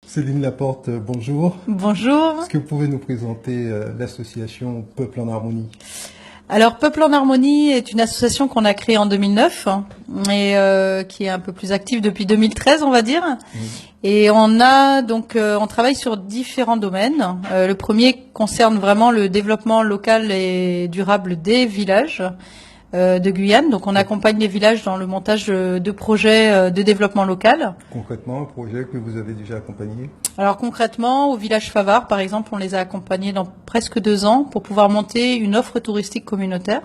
Céline Laporte, bonjour. Bonjour. Est-ce que vous pouvez nous présenter l'association Peuple en Harmonie? Alors, Peuple en Harmonie est une association qu'on a créée en 2009 et qui est un peu plus active depuis 2013, on va dire. Et on travaille sur différents domaines. Le premier concerne vraiment le développement local et durable des villages de Guyane. Donc, on accompagne les villages dans le montage de projets de développement local. Concrètement, un projet que vous avez déjà accompagné? Alors concrètement, au village Favard, par exemple, on les a accompagnés dans presque 2 ans pour pouvoir monter une offre touristique communautaire.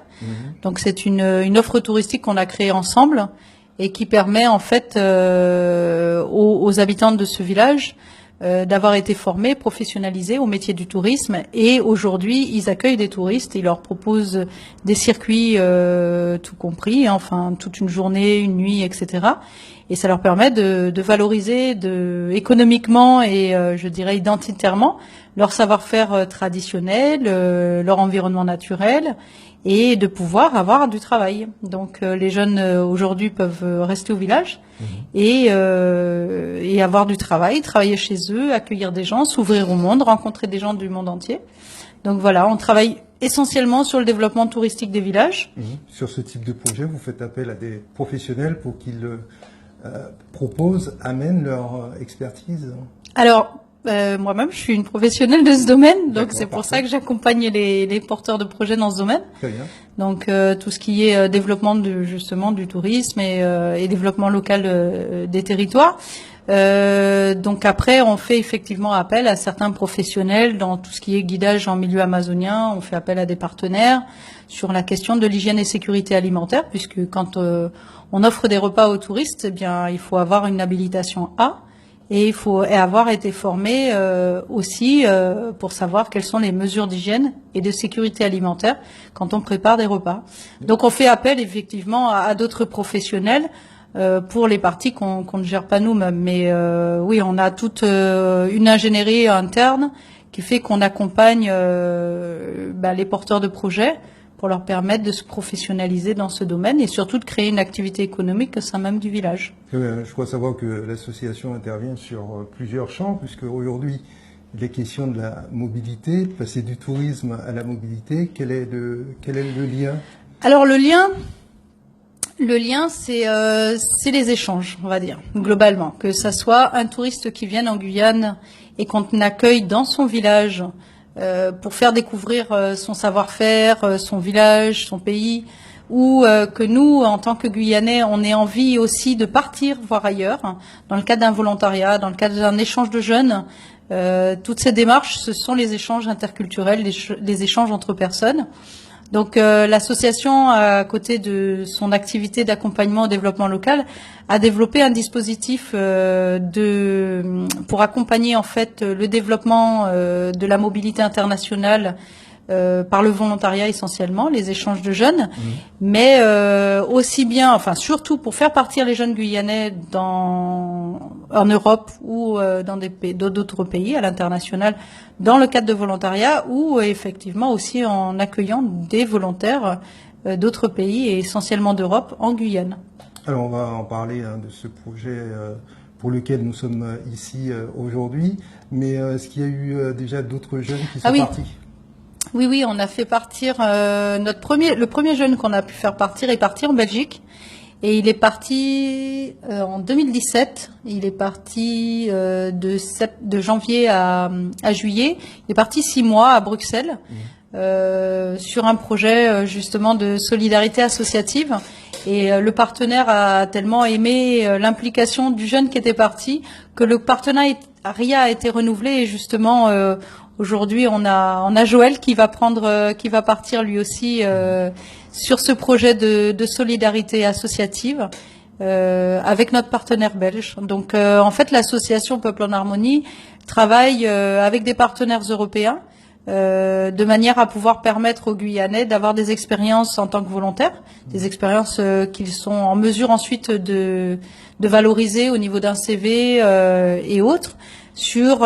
Donc c'est une offre touristique qu'on a créée ensemble et qui permet en fait aux habitants de ce village d'avoir été formés, professionnalisés au métier du tourisme, et aujourd'hui ils accueillent des touristes, ils leur proposent des circuits tout compris, enfin toute une journée, une nuit, etc. Et ça leur permet de valoriser économiquement et je dirais identitairement leur savoir-faire traditionnel, leur environnement naturel, et de pouvoir avoir du travail. Donc les jeunes aujourd'hui peuvent rester au village et avoir du travail, travailler chez eux, accueillir des gens, s'ouvrir au monde, rencontrer des gens du monde entier. Donc voilà, on travaille essentiellement sur le développement touristique des villages. Sur ce type de projet, vous faites appel à des professionnels pour qu'ils proposent, amènent leur expertise? Alors, moi-même, je suis une professionnelle de ce domaine, donc c'est pour parfait. ça que j'accompagne les porteurs de projets dans ce domaine. Très bien. Donc tout ce qui est développement justement du tourisme et développement local des territoires. Donc après, on fait effectivement appel à certains professionnels dans tout ce qui est guidage en milieu amazonien. On fait appel à des partenaires sur la question de l'hygiène et sécurité alimentaire, puisque quand on offre des repas aux touristes, eh bien il faut avoir une habilitation A. Et il faut avoir été formé aussi pour savoir quelles sont les mesures d'hygiène et de sécurité alimentaire quand on prépare des repas. Donc on fait appel effectivement à d'autres professionnels pour les parties qu'on ne gère pas nous-mêmes. Mais oui, on a toute une ingénierie interne qui fait qu'on accompagne les porteurs de projets pour leur permettre de se professionnaliser dans ce domaine et surtout de créer une activité économique au sein même du village. Je crois savoir que l'association intervient sur plusieurs champs, puisque aujourd'hui, les questions de la mobilité, de passer du tourisme à la mobilité, quel est le lien? Alors le lien, c'est les échanges, on va dire, globalement. Que ça soit un touriste qui vienne en Guyane et qu'on accueille dans son village pour faire découvrir son savoir-faire, son village, son pays, ou que nous, en tant que Guyanais, on ait envie aussi de partir voir ailleurs, dans le cadre d'un volontariat, dans le cadre d'un échange de jeunes. Toutes ces démarches, ce sont les échanges interculturels, les échanges entre personnes. Donc l'association, à côté de son activité d'accompagnement au développement local, a développé un dispositif pour accompagner en fait le développement de la mobilité internationale par le volontariat essentiellement, les échanges de jeunes, mais aussi bien, enfin surtout pour faire partir les jeunes Guyanais en Europe ou dans d'autres pays à l'international, dans le cadre de volontariat, ou effectivement aussi en accueillant des volontaires d'autres pays et essentiellement d'Europe en Guyane. Alors on va en parler de ce projet pour lequel nous sommes ici aujourd'hui, mais est-ce qu'il y a eu déjà d'autres jeunes qui sont partis? Oui, on a fait partir le premier jeune qu'on a pu faire partir est parti en Belgique. Et il est parti en 2017. Il est parti de janvier à juillet. Il est parti 6 mois à Bruxelles sur un projet justement de solidarité associative. Et le partenaire a tellement aimé l'implication du jeune qui était parti que le partenariat a été renouvelé. Et justement, aujourd'hui, on a Joël qui va partir lui aussi sur ce projet de solidarité associative avec notre partenaire belge. Donc en fait, l'association Peuple en Harmonie travaille avec des partenaires européens de manière à pouvoir permettre aux Guyanais d'avoir des expériences en tant que volontaires, des expériences qu'ils sont en mesure ensuite de valoriser au niveau d'un CV et autres, sur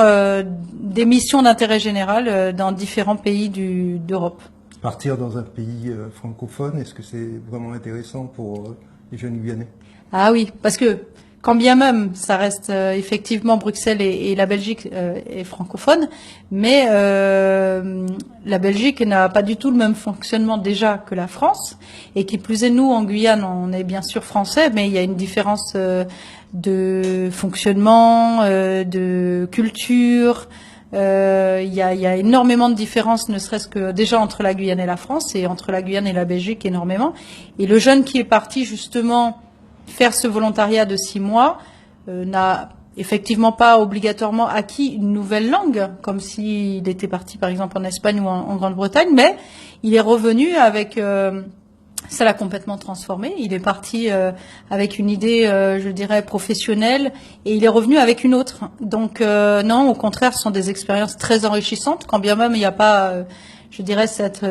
des missions d'intérêt général dans différents pays d'Europe. Partir dans un pays francophone, est-ce que c'est vraiment intéressant pour les jeunes Guyanais? Ah oui, parce que quand bien même ça reste effectivement Bruxelles et la Belgique est francophone, mais la Belgique n'a pas du tout le même fonctionnement déjà que la France, et qui plus est, nous en Guyane on est bien sûr français, mais il y a une différence de fonctionnement, de culture. Il y a énormément de différences, ne serait-ce que déjà entre la Guyane et la France, et entre la Guyane et la Belgique énormément. Et le jeune qui est parti justement faire ce volontariat de 6 mois n'a effectivement pas obligatoirement acquis une nouvelle langue, comme s'il était parti par exemple en Espagne ou en Grande-Bretagne, mais il est revenu avec... ça l'a complètement transformé. Il est parti avec une idée, je dirais, professionnelle, et il est revenu avec une autre. Donc non, au contraire, ce sont des expériences très enrichissantes, quand bien même il n'y a pas, je dirais, cette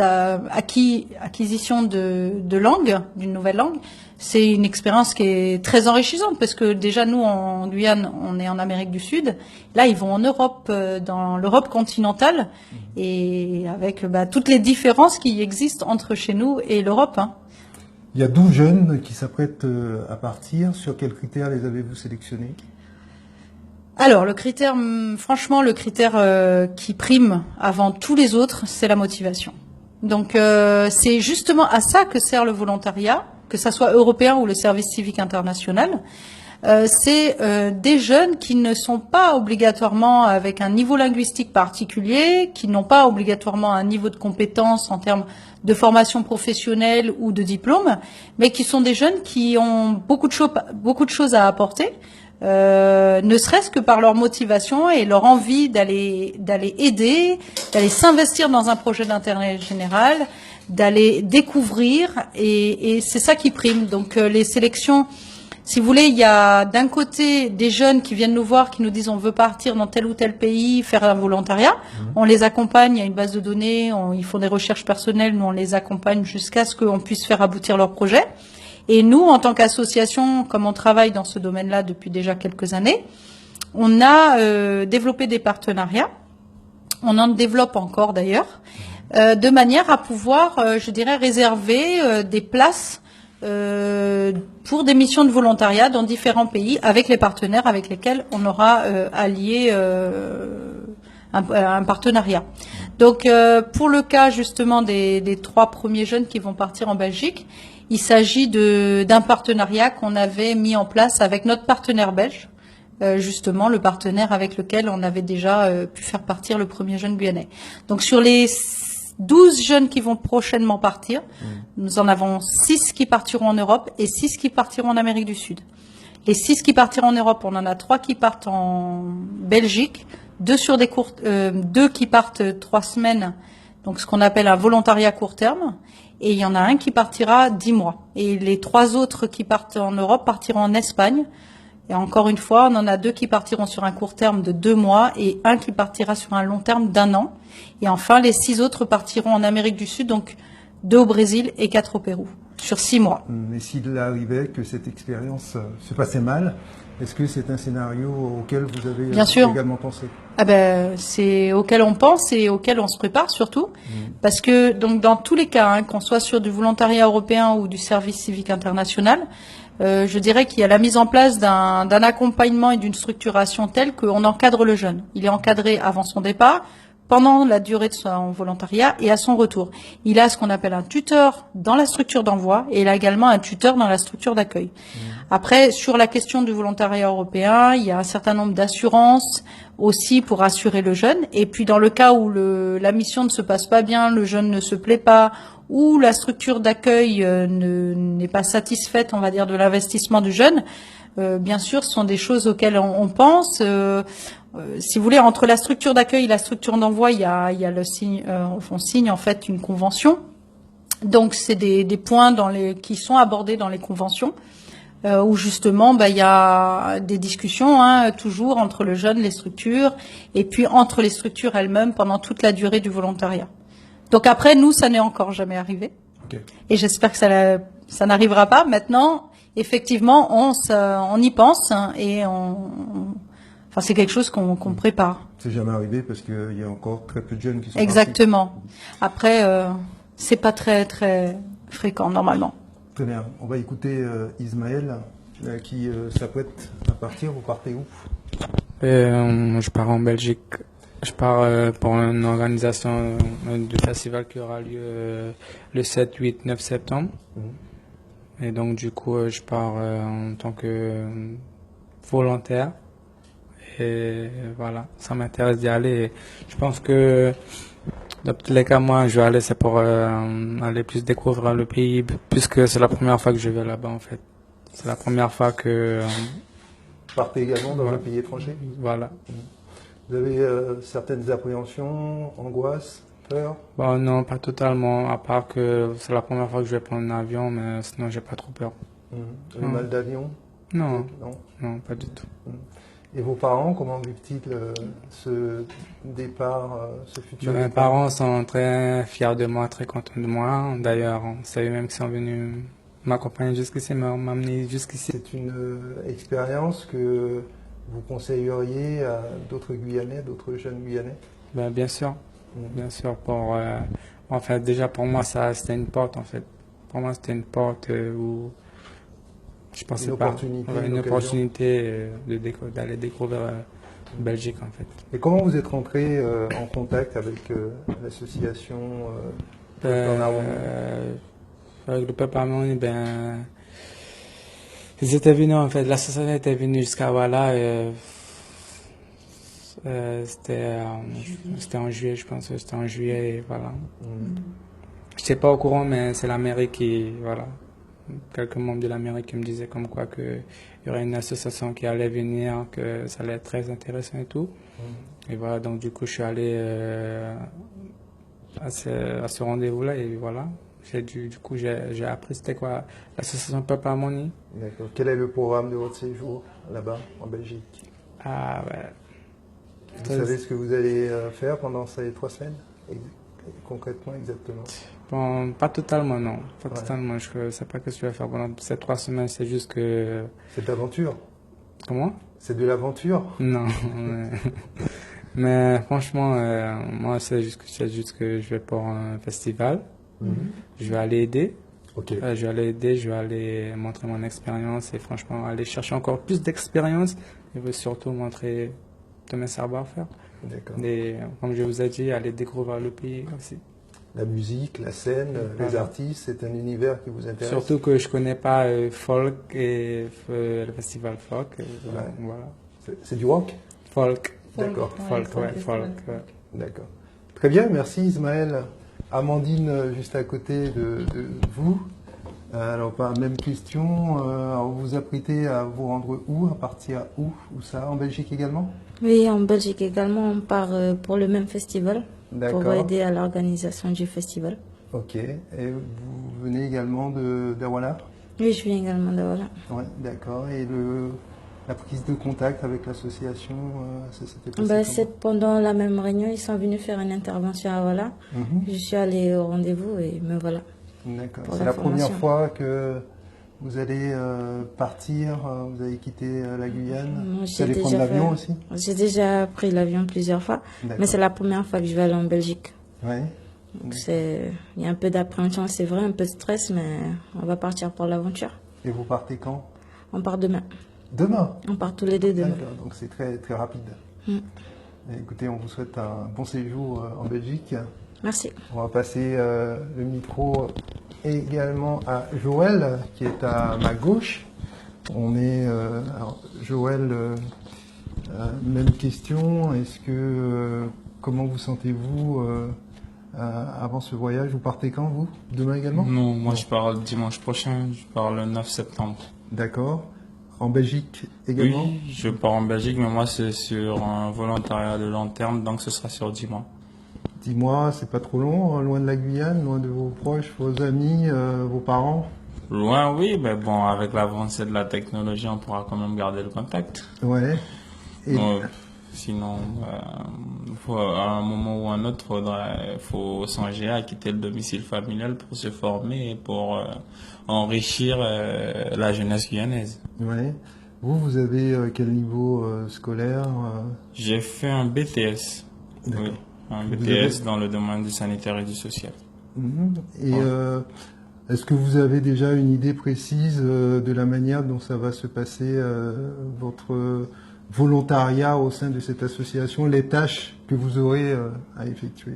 acquisition de langue, d'une nouvelle langue. C'est une expérience qui est très enrichissante, parce que déjà nous en Guyane, on est en Amérique du Sud. Là, ils vont en Europe, dans l'Europe continentale, et avec toutes les différences qui existent entre chez nous et l'Europe. Hein. Il y a 12 jeunes qui s'apprêtent à partir. Sur quels critères les avez-vous sélectionnés? Alors, le critère qui prime avant tous les autres, c'est la motivation. Donc, c'est justement à ça que sert le volontariat, que ça soit européen ou le service civique international. C'est des jeunes qui ne sont pas obligatoirement avec un niveau linguistique particulier, qui n'ont pas obligatoirement un niveau de compétence en termes de formation professionnelle ou de diplôme, mais qui sont des jeunes qui ont beaucoup de choses à apporter, ne serait-ce que par leur motivation et leur envie d'aller aider, d'aller s'investir dans un projet d'intérêt général, d'aller découvrir, et c'est ça qui prime. Donc les sélections, si vous voulez, il y a d'un côté des jeunes qui viennent nous voir, qui nous disent on veut partir dans tel ou tel pays, faire un volontariat. On les accompagne, il y a une base de données, ils font des recherches personnelles, nous on les accompagne jusqu'à ce qu'on puisse faire aboutir leur projet. Et nous, en tant qu'association, comme on travaille dans ce domaine-là depuis déjà quelques années, on a développé des partenariats, on en développe encore d'ailleurs, de manière à pouvoir, je dirais, réserver des places pour des missions de volontariat dans différents pays avec les partenaires avec lesquels on aura allié un partenariat. Donc pour le cas justement des 3 premiers jeunes qui vont partir en Belgique, il s'agit d'un partenariat qu'on avait mis en place avec notre partenaire belge, justement le partenaire avec lequel on avait déjà pu faire partir le premier jeune guyanais. Donc sur les 12 jeunes qui vont prochainement partir, nous en avons 6 qui partiront en Europe et 6 qui partiront en Amérique du Sud. Les 6 qui partiront en Europe, on en a 3 qui partent en Belgique, 2 qui partent 3 semaines, donc ce qu'on appelle un volontariat court terme, et il y en a un qui partira 10 mois. Et les 3 autres qui partent en Europe partiront en Espagne. Et encore une fois, on en a 2 qui partiront sur un court terme de 2 mois et un qui partira sur un long terme d'1 an. Et enfin, les 6 autres partiront en Amérique du Sud, donc 2 au Brésil et 4 au Pérou, sur 6 mois. Mais s'il arrivait que cette expérience se passait mal, est-ce que c'est un scénario auquel vous avez également pensé? Ah ben, c'est auquel on pense et auquel on se prépare surtout, parce que donc dans tous les cas, qu'on soit sur du volontariat européen ou du service civique international, je dirais qu'il y a la mise en place d'un accompagnement et d'une structuration telle qu'on encadre le jeune. Il est encadré avant son départ, pendant la durée de son volontariat et à son retour. Il a ce qu'on appelle un tuteur dans la structure d'envoi et il a également un tuteur dans la structure d'accueil. Après, sur la question du volontariat européen, il y a un certain nombre d'assurances aussi pour assurer le jeune. Et puis dans le cas où la mission ne se passe pas bien, le jeune ne se plaît pas, ou la structure d'accueil n'est pas satisfaite, on va dire, de l'investissement du jeune, bien sûr, ce sont des choses auxquelles on pense. Si vous voulez, entre la structure d'accueil et la structure d'envoi, il y a le signe, on signe en fait une convention. Donc c'est des points qui sont abordés dans les conventions, où justement il y a des discussions toujours entre le jeune, les structures, et puis entre les structures elles-mêmes pendant toute la durée du volontariat. Donc après, nous, ça n'est encore jamais arrivé. Okay. Et j'espère que ça n'arrivera pas. Maintenant, effectivement, on y pense et enfin, c'est quelque chose qu'on prépare. C'est jamais arrivé parce qu'il y a encore très peu de jeunes qui sont Exactement. Partis. Après, c'est pas très très fréquent normalement. Très bien. On va écouter Ismaël qui s'apprête à partir. Vous partez où? Je pars en Belgique. Je pars pour une organisation du festival qui aura lieu le 7, 8, 9 septembre. Et donc, du coup, je pars en tant que volontaire. Et voilà, ça m'intéresse d'y aller. Et je pense que, dans tous les cas, moi, je vais aller, c'est pour aller plus découvrir le pays, puisque c'est la première fois que je vais là-bas, en fait. C'est la première fois que... Vous partez également dans un pays étranger? Voilà. Vous avez certaines appréhensions, angoisses, peur? Bon, non, pas totalement, à part que c'est la première fois que je vais prendre un avion, mais sinon, j'ai pas trop peur. Le mal d'avion? Non, Non. non, pas du tout. Et vos parents, comment vivent-ils ce départ, ce futur Mes départ? parents sont très fiers de moi, très contents de moi. D'ailleurs, c'est eux-mêmes qui sont venus m'accompagner jusqu'ici, m'amener jusqu'ici. C'est une expérience que vous conseilleriez à d'autres Guyanais, d'autres jeunes Guyanais? Ben, bien sûr, pour, en fait, déjà pour moi, ça, c'était une porte, en fait. Pour moi, c'était une porte où je pensais Une pas, opportunité, ouais, une une occasion. opportunité d'aller découvrir Belgique, en fait. Et comment vous êtes rentré en contact avec l'association Peuple en Harmonie? Avec le peuple harmonie, ben, ils étaient venus, en fait, l'association était venue jusqu'à voilà, c'était en juillet, je pense, c'était en juillet, et voilà. Je n'étais pas au courant, mais c'est la mairie qui, voilà, quelques membres de la mairie qui me disaient comme quoi qu'il y aurait une association qui allait venir, que ça allait être très intéressant et tout. Et voilà, donc du coup, je suis allé à ce rendez-vous-là et voilà. Du coup, j'ai appris c'était quoi l'association Peuple Harmonie. D'accord. Quel est le programme de votre séjour là-bas, en Belgique? Ah ouais. Vous savez ce que vous allez faire pendant ces 3 semaines? Concrètement, exactement. Bon, pas totalement, non. Pas Ouais. totalement. Je ne sais pas ce que je vais faire pendant ces 3 semaines. C'est juste que... C'est de l'aventure. Comment? C'est de l'aventure. Non. Mais franchement, moi, c'est juste que je vais pour un festival. Je vais aller aider. Ok. Je vais aller aider, je vais aller montrer mon expérience et franchement aller chercher encore plus d'expérience et veux surtout montrer de mes savoir-faire. D'accord. Et comme je vous ai dit, aller découvrir le pays aussi. La musique, la scène, les Voilà. artistes, c'est un univers qui vous intéresse. Surtout que je connais pas folk et le festival folk. Ouais. Voilà. C'est du rock? Folk. D'accord. Folk, ouais, folk. Ouais. D'accord. Très bien, merci Ismaël. Amandine, juste à côté de vous. Alors, pas même question. Alors, vous vous apprêtez à vous rendre où? À partir où? Où ça? En Belgique également? Oui, en Belgique également, on part pour le même festival, pour D'accord. aider à l'organisation du festival. Ok. Et vous venez également d'Awala? Oui, je viens également de voilà. Ouais, d'accord. Et la prise de contact avec l'association, ça s'était passé Bah, comment? c'est pendant la même réunion, ils sont venus faire une intervention à voilà. Mhm. Je suis allée au rendez-vous et me voilà. D'accord. Pour C'est la première l'information. fois que vous allez partir, vous allez quitter la Guyane. Moi, Vous allez prendre l'avion aussi? J'ai déjà pris l'avion plusieurs fois, mais D'accord. c'est la première fois que je vais aller en Belgique. Ouais. Donc il y a un peu d'appréhension, c'est vrai, un peu de stress, mais on va partir pour l'aventure. Et vous partez quand? On part demain. Demain. On part tous les deux demain. D'accord. Donc c'est très très rapide. Mm. Et écoutez, on vous souhaite un bon séjour en Belgique. Merci. On va passer le micro également à Joël, qui est à ma gauche. On est, alors, Joël, même question. Est-ce que, comment vous sentez-vous avant ce voyage? Vous partez quand, vous? Demain également? Non, moi je pars dimanche prochain, je pars le 9 septembre. D'accord. En Belgique également? Oui, je pars en Belgique, mais moi c'est sur un volontariat de long terme, donc ce sera sur 10 mois. 10 mois, c'est pas trop long, loin de la Guyane, loin de vos proches, vos amis, vos parents? Loin, oui, mais bon, avec l'avancée de la technologie, on pourra quand même garder le contact. Ouais. Et Sinon, à un moment ou un autre, faut songer à quitter le domicile familial pour se former et pour enrichir la jeunesse guyanaise. ouais. Vous avez quel niveau scolaire? J'ai fait un BTS. D'accord. Oui, un Vous BTS dans le domaine du sanitaire et du social. Mhm. Et Ouais. Est-ce que vous avez déjà une idée précise de la manière dont ça va se passer, votre volontariat au sein de cette association, les tâches que vous aurez à effectuer?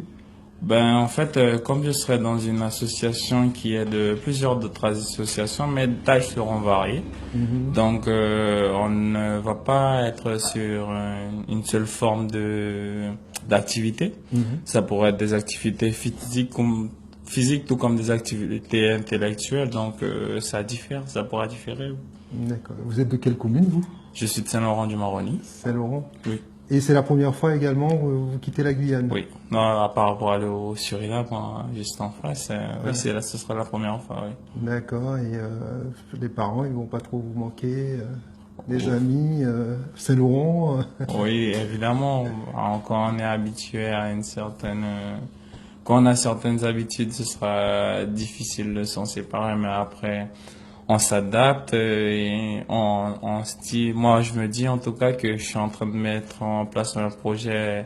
Ben, en fait, comme je serai dans une association qui est de plusieurs autres associations, mes tâches seront variées. Donc, on ne va pas être sur une seule forme d'activité. Ça pourrait être des activités physiques tout comme des activités intellectuelles. Donc, ça diffère, ça pourra différer. D'accord. Vous êtes de quelle commune, vous? Je suis de Saint-Laurent-du-Maroni. Saint-Laurent? Oui. Et c'est la première fois également que vous quittez la Guyane? Oui. Non, à part pour aller au Suriname, juste en face, oui, ce sera la première fois, oui. D'accord. Et les parents, ils vont pas trop vous manquer, les amis, Saint-Laurent? Oui, évidemment. Quand on est habitué à quand on a certaines habitudes, ce sera difficile de s'en séparer, mais après, on s'adapte et on se dit, moi je me dis en tout cas que je suis en train de mettre en place un projet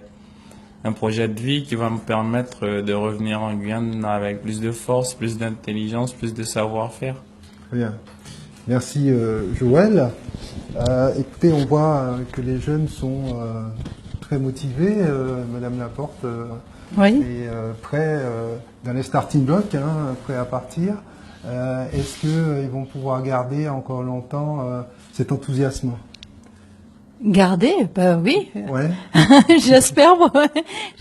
de vie qui va me permettre de revenir en Guyane avec plus de force, plus d'intelligence, plus de savoir-faire. Très bien. Merci Joël. Écoutez, on voit que les jeunes sont très motivés. Madame Laporte Oui. est prêt dans les starting blocks, prêt à partir. Est-ce qu'ils vont pouvoir garder encore longtemps cet enthousiasme? Garder, bah oui. Ouais. J'espère, ouais.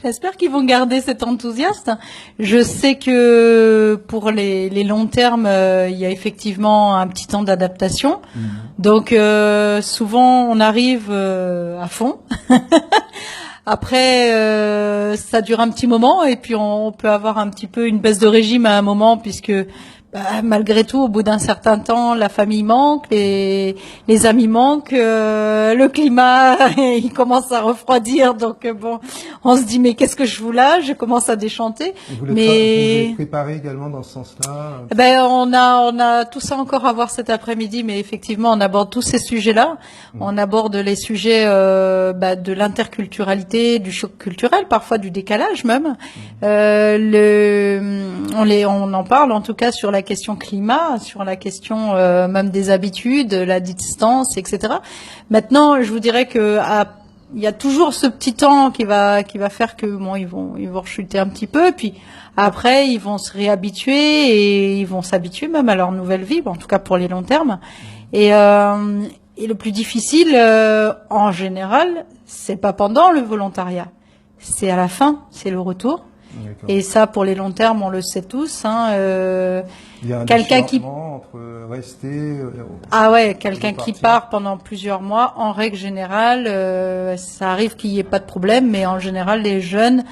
J'espère qu'ils vont garder cet enthousiasme. Je sais que pour les longs termes, il y a effectivement un petit temps d'adaptation. Donc souvent on arrive à fond. Après, ça dure un petit moment et puis on peut avoir un petit peu une baisse de régime à un moment puisque malgré tout, au bout d'un certain temps, la famille manque, les amis manquent, le climat il commence à refroidir, donc bon, on se dit mais qu'est-ce que je fous là? Je commence à déchanter. Vous les préparez également dans ce sens-là? On a tout ça encore à voir cet après-midi, mais effectivement, on aborde tous ces sujets-là. On aborde les sujets de l'interculturalité, du choc culturel, parfois du décalage même. On en parle en tout cas sur la question climat, sur la question même des habitudes, la distance, etc. Maintenant, je vous dirais que il y a toujours ce petit temps qui va faire que bon, ils vont rechuter un petit peu, puis après ils vont se réhabituer et ils vont s'habituer même à leur nouvelle vie, en tout cas pour les longs termes. Et le plus difficile, en général, c'est pas pendant le volontariat, c'est à la fin, c'est le retour. Et ça, pour les longs termes, on le sait tous. Il y a un quelqu'un qui entre rester. quelqu'un qui part pendant plusieurs mois, en règle générale, ça arrive qu'il n'y ait pas de problème, mais en général, les jeunes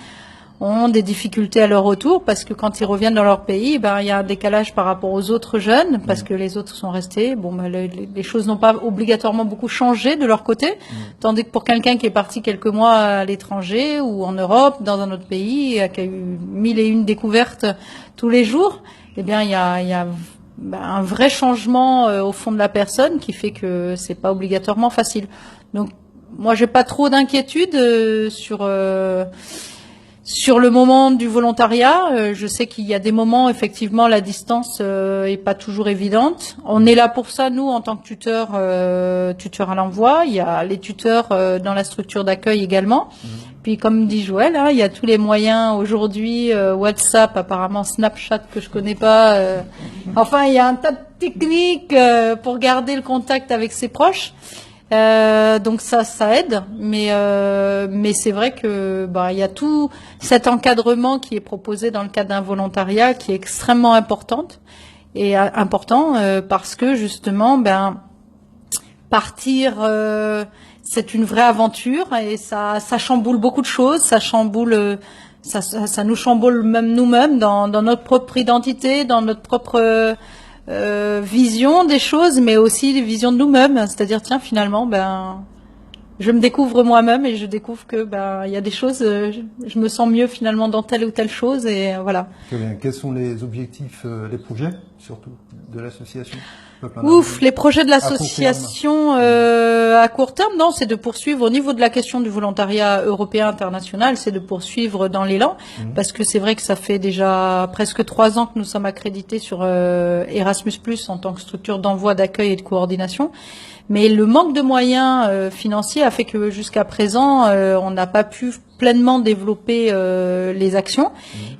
ont des difficultés à leur retour parce que quand ils reviennent dans leur pays, il y a un décalage par rapport aux autres jeunes parce que les autres sont restés. Bon, les choses n'ont pas obligatoirement beaucoup changé de leur côté, tandis que pour quelqu'un qui est parti quelques mois à l'étranger ou en Europe, dans un autre pays, qui a eu 1001 découvertes tous les jours, il y a un vrai changement au fond de la personne qui fait que c'est pas obligatoirement facile. Donc, moi, j'ai pas trop d'inquiétude sur le moment du volontariat. Je sais qu'il y a des moments, effectivement, la distance est pas toujours évidente. On est là pour ça, nous, en tant que tuteurs à l'envoi. Il y a les tuteurs dans la structure d'accueil également. Puis, comme dit Joël, il y a tous les moyens aujourd'hui, WhatsApp, apparemment Snapchat que je connais pas. Enfin, il y a un tas de techniques pour garder le contact avec ses proches. Donc ça aide, mais c'est vrai que il y a tout cet encadrement qui est proposé dans le cadre d'un volontariat qui est extrêmement important parce que justement partir c'est une vraie aventure et ça chamboule beaucoup de choses, ça nous chamboule même nous-mêmes dans notre propre identité, dans notre propre vision des choses, mais aussi les visions de nous-mêmes. C'est-à-dire, tiens, finalement, je me découvre moi-même et je découvre que il y a des choses, je me sens mieux finalement dans telle ou telle chose et voilà. Très bien. Quels sont les objectifs, les projets surtout de l'association? peuple en Ouf, Afrique. les projets de À court l'association à court terme, non, c'est de poursuivre au niveau de la question du volontariat européen international, c'est de poursuivre dans l'élan, parce que c'est vrai que ça fait déjà presque 3 ans que nous sommes accrédités sur Erasmus+ en tant que structure d'envoi, d'accueil et de coordination. Mais le manque de moyens financiers a fait que jusqu'à présent, on n'a pas pu pleinement développer les actions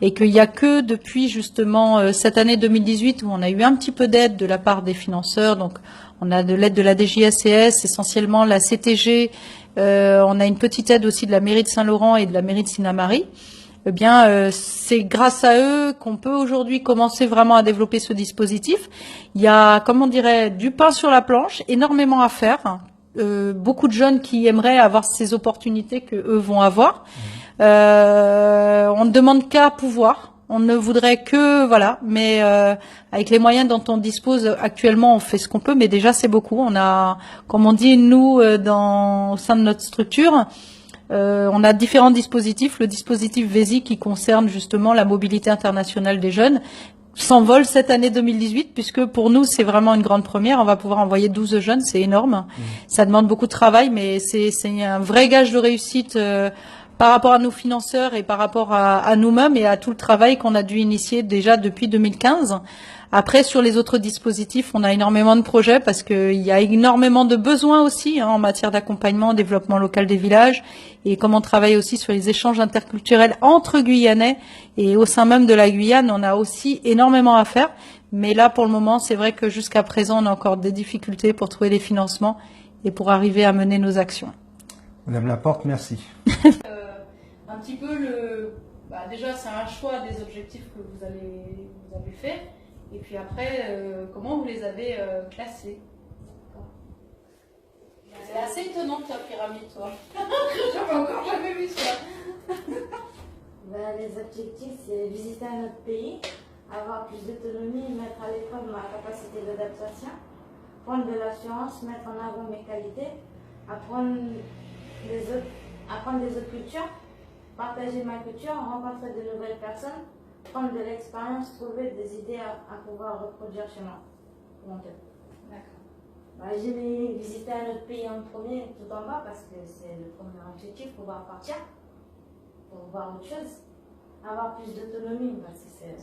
et qu'il n'y a que depuis justement cette année 2018 où on a eu un petit peu d'aide de la part des financeurs. Donc, on a de l'aide de la DGACS, essentiellement la CTG. On a une petite aide aussi de la mairie de Saint-Laurent et de la mairie de Sinnamary. Eh bien, c'est grâce à eux qu'on peut aujourd'hui commencer vraiment à développer ce dispositif. Il y a, comment on dirait, du pain sur la planche, énormément à faire. Beaucoup de jeunes qui aimeraient avoir ces opportunités que eux vont avoir. On ne demande qu'à pouvoir. On ne voudrait que, voilà, mais avec les moyens dont on dispose actuellement, on fait ce qu'on peut, mais déjà c'est beaucoup. On a, comme on dit, nous, au sein de notre structure, on a différents dispositifs. Le dispositif VESI qui concerne justement la mobilité internationale des jeunes s'envole cette année 2018 puisque pour nous c'est vraiment une grande première. On va pouvoir envoyer 12 jeunes, c'est énorme. Ça demande beaucoup de travail, mais c'est un vrai gage de réussite par rapport à nos financeurs et par rapport à nous-mêmes et à tout le travail qu'on a dû initier déjà depuis 2015. Après, sur les autres dispositifs, on a énormément de projets parce qu'il y a énormément de besoins aussi en matière d'accompagnement, développement local des villages et comme on travaille aussi sur les échanges interculturels entre Guyanais et au sein même de la Guyane, on a aussi énormément à faire. Mais là, pour le moment, c'est vrai que jusqu'à présent, on a encore des difficultés pour trouver les financements et pour arriver à mener nos actions. Madame Laporte, merci. Un petit peu déjà, c'est un choix des objectifs que vous avez fait. Et puis après, comment vous les avez classés? C'est assez étonnant ta pyramide, toi. J'avais encore jamais vu ça. Les objectifs, c'est visiter un autre pays, avoir plus d'autonomie, mettre à l'épreuve ma capacité d'adaptation, prendre de l'assurance, mettre en avant mes qualités, apprendre des autres cultures, partager ma culture, rencontrer de nouvelles personnes, prendre de l'expérience, trouver des idées à pouvoir reproduire chez moi. D'accord. J'ai visité un autre pays en premier, tout en bas, parce que c'est le premier objectif, pouvoir partir, pour voir autre chose. Avoir plus d'autonomie, c'est